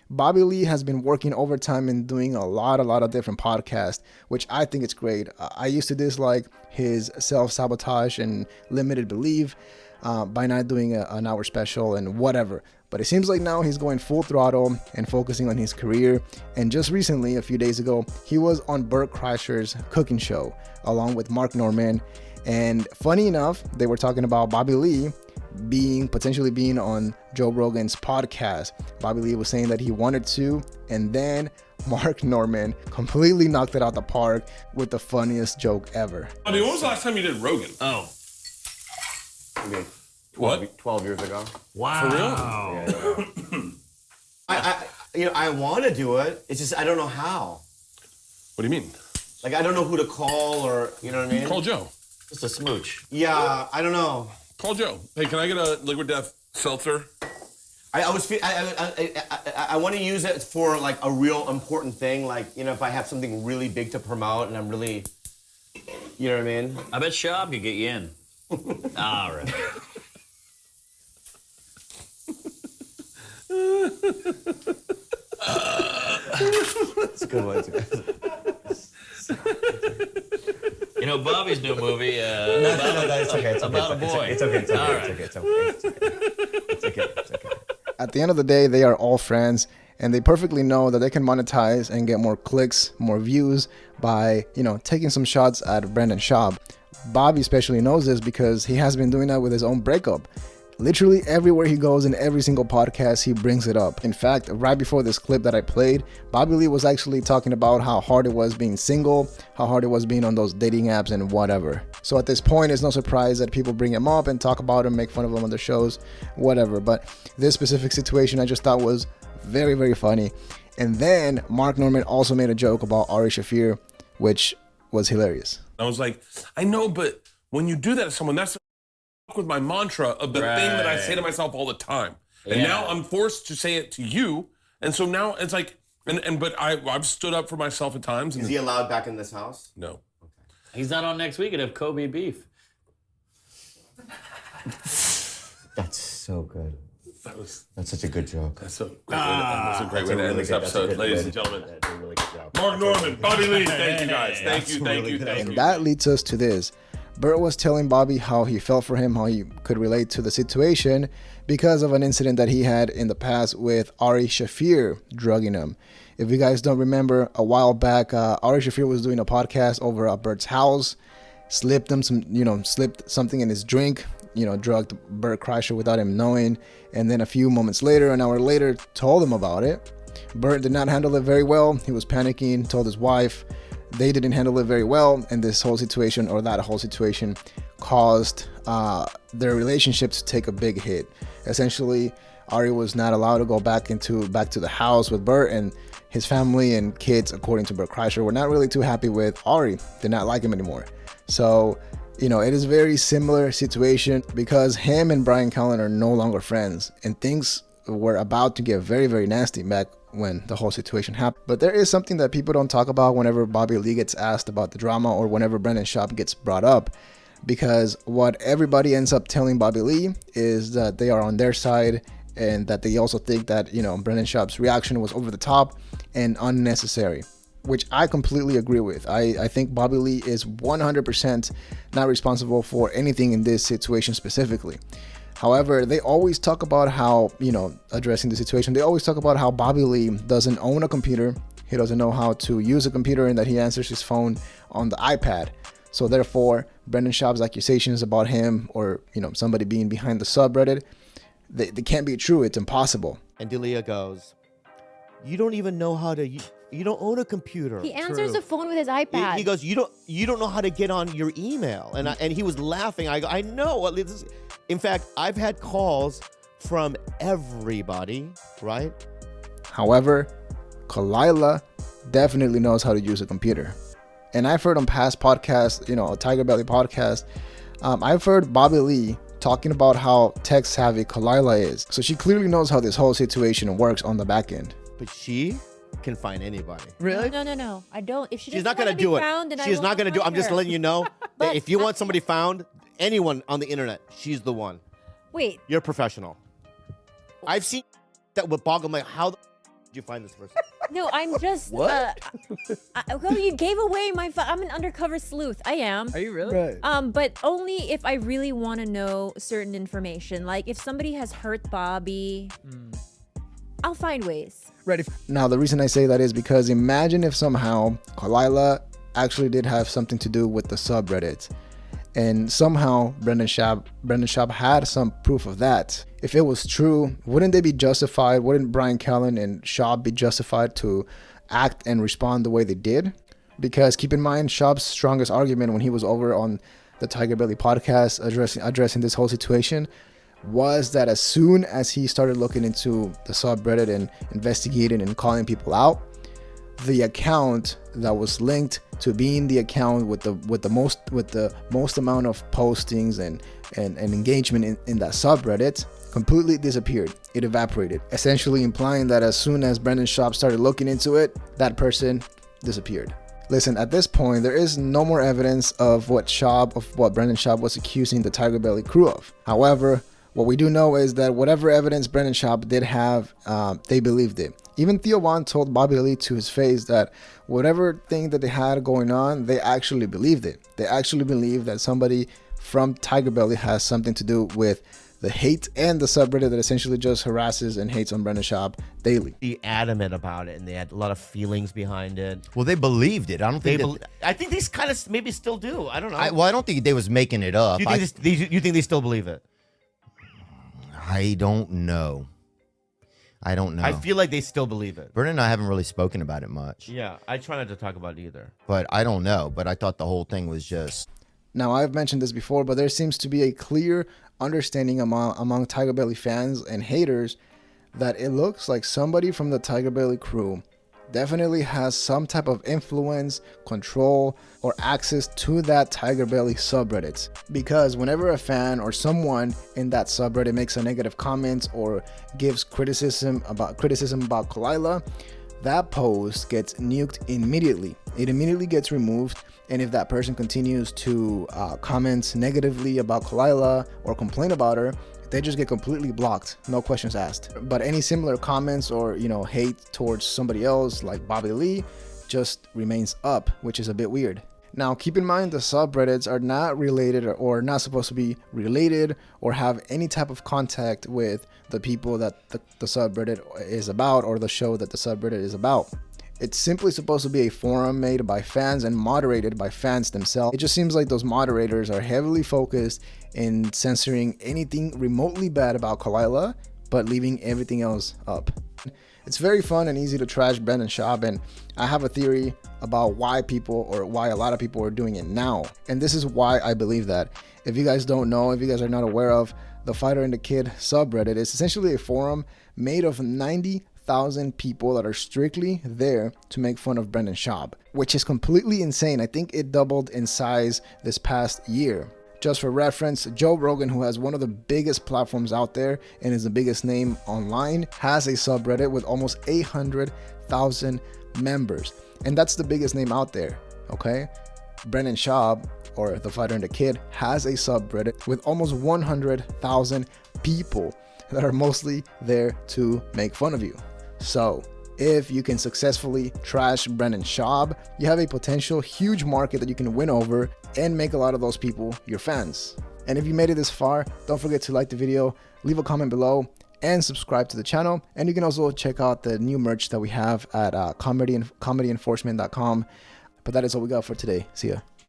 Bobby Lee has been working overtime and doing a lot of different podcasts, which I think it's great. I used to dislike his self-sabotage and limited belief by not doing an hour special and whatever. But it seems like now he's going full throttle and focusing on his career. And just recently, a few days ago, he was on Bert Kreischer's cooking show along with Mark Norman. And funny enough, they were talking about Bobby Lee potentially being on Joe Rogan's podcast. Bobby Lee was saying that he wanted to, and then Mark Norman completely knocked it out the park with the funniest joke ever. I mean, when was the last time you did Rogan? Oh. Okay. What? 12 years ago. Wow. For real? Yeah. I want to do it. It's just I don't know how. What do you mean? Like I don't know who to call or you know what I mean. Call Joe. Just a smooch. Yeah, I don't know. Call Joe. Hey, can I get a liquid death seltzer? I want to use it for like a real important thing. Like if I have something really big to promote and I'm really, you know what I mean. I bet Schaub could get you in. All right. It's a good one. Bobby's new movie. It's okay. It's about a boy. It's okay. All right. It's okay. At the end of the day, they are all friends, and they perfectly know that they can monetize and get more clicks, more views by, taking some shots at Brendan Schaub. Bobby especially knows this because he has been doing that with his own breakup. Literally everywhere he goes in every single podcast, he brings it up. In fact, right before this clip that I played, Bobby Lee was actually talking about how hard it was being single, how hard it was being on those dating apps and whatever. So at this point, it's no surprise that people bring him up and talk about him, make fun of him on their shows, whatever. But this specific situation I just thought was very, very funny. And then Mark Norman also made a joke about Ari Shaffir, which was hilarious. I was like, I know, but when you do that to someone, that's with my mantra of the thing that I say to myself all the time. And now I'm forced to say it to you. And so now it's like, but I've stood up for myself at times. Is he allowed back in this house? No. Okay. He's not on next week and have Kobe beef. That's so good. That's such a good joke. That's a great way to end this episode, ladies and gentlemen. That's a really good job. Mark Norman, Bobby Lee, thank you guys. Thank you. And that leads us to this. Bert was telling Bobby how he felt for him, how he could relate to the situation because of an incident that he had in the past with Ari Shaffir drugging him. If you guys don't remember, a while back, Ari Shaffir was doing a podcast over at Bert's house, slipped something in his drink, drugged Bert Kreischer without him knowing, and then a few moments later, an hour later, told him about it. Bert did not handle it very well. He was panicking, told his wife. They didn't handle it very well, and that whole situation caused their relationship to take a big hit. Essentially, Ari was not allowed to go back to the house with Bert, and his family and kids, according to Bert Kreischer, were not really too happy with Ari. Did not like him anymore. So, it is a very similar situation because him and Bryan Callen are no longer friends, and things were about to get very, very nasty back when the whole situation happened. But there is something that people don't talk about whenever Bobby Lee gets asked about the drama or whenever Brendan Schaub gets brought up, because what everybody ends up telling Bobby Lee is that they are on their side and that they also think that, Brendan Schaub's reaction was over the top and unnecessary, which I completely agree with. I think Bobby Lee is 100% not responsible for anything in this situation specifically. However, they always talk about how, addressing the situation, they always talk about how Bobby Lee doesn't own a computer. He doesn't know how to use a computer and that he answers his phone on the iPad. So therefore, Brendan Schaub's accusations about him or, somebody being behind the subreddit, they can't be true. It's impossible. And Delia goes, you don't even know how to... You don't own a computer. He answers the phone with his iPad. He goes, you don't know how to get on your email. And he was laughing. I go, I know. In fact, I've had calls from everybody, right? However, Khalyla definitely knows how to use a computer. And I've heard on past podcasts, a Tiger Belly podcast, I've heard Bobby Lee talking about how tech savvy Khalyla is. So she clearly knows how this whole situation works on the back end. But she can find anybody. Really? No. I don't. If She's not going to do it. She's not going to do it. I'm just letting you know that if you want somebody found, anyone on the internet, she's the one. Wait. You're a professional. I've seen that would boggle my how you find this person? No, I'm just. What? Well, you gave away my. I'm an undercover sleuth. I am. Are you really? Right. But only if I really want to know certain information. Like if somebody has hurt Bobby, I'll find ways. Right. Now, the reason I say that is because imagine if somehow Khalyla actually did have something to do with the subreddit. And somehow Brendan Schaub had some proof of that. If it was true, wouldn't they be justified? Wouldn't Brian Callen and Schaub be justified to act and respond the way they did? Because keep in mind, Schaub's strongest argument when he was over on the Tiger Belly podcast addressing this whole situation was that as soon as he started looking into the subreddit and investigating and calling people out, the account that was linked to being the account with the most amount of postings and engagement in that subreddit completely disappeared. It evaporated, essentially implying that as soon as Brendan Schaub started looking into it, that person disappeared. Listen, at this point, there is no more evidence of what Brendan Schaub was accusing the Tiger Belly crew of. However, what we do know is that whatever evidence Brendan Schaub did have, they believed it. Even Theo Von told Bobby Lee to his face that whatever thing that they had going on, they actually believed it. They actually believed that somebody from Tiger Belly has something to do with the hate and the subreddit that essentially just harasses and hates on Brendan Schaub daily. Be adamant about it, and they had a lot of feelings behind it. Well, they believed it. I don't think. I think these kind of maybe still do. I don't know. I don't think they was making it up. you think you think they still believe it? I don't know. I feel like they still believe it. Bert and I haven't really spoken about it much. Yeah, I try not to talk about it either. But I don't know. But I thought the whole thing was just. Now, I've mentioned this before, but there seems to be a clear understanding among Tiger Belly fans and haters that it looks like somebody from the Tiger Belly crew definitely has some type of influence, control, or access to that Tiger Belly subreddit. Because whenever a fan or someone in that subreddit makes a negative comment or gives criticism about Khalyla, that post gets nuked immediately. It immediately gets removed, and if that person continues to comment negatively about Khalyla or complain about her, they just get completely blocked, no questions asked. But any similar comments or hate towards somebody else like Bobby Lee just remains up, which is a bit weird. Now, keep in mind the subreddits are not related or not supposed to be related or have any type of contact with the people that the subreddit is about or the show that the subreddit is about. It's simply supposed to be a forum made by fans and moderated by fans themselves. It just seems like those moderators are heavily focused in censoring anything remotely bad about Khalyla, but leaving everything else up. It's very fun and easy to trash Brendan Schaub, and I have a theory about why a lot of people are doing it now. And this is why I believe that. If you guys don't know, if you guys are not aware of, the Fighter and the Kid subreddit is essentially a forum made of 90,000 people that are strictly there to make fun of Brendan Schaub, which is completely insane. I think it doubled in size this past year. Just for reference, Joe Rogan, who has one of the biggest platforms out there and is the biggest name online, has a subreddit with almost 800,000 members. And that's the biggest name out there, okay? Brendan Schaub, or the Fighter and the Kid, has a subreddit with almost 100,000 people that are mostly there to make fun of you. So if you can successfully trash Brendan Schaub, you have a potential huge market that you can win over and make a lot of those people your fans. And if you made it this far, don't forget to like the video, leave a comment below, and subscribe to the channel. And you can also check out the new merch that we have at comedyenforcement.com. But that is all we got for today. See ya.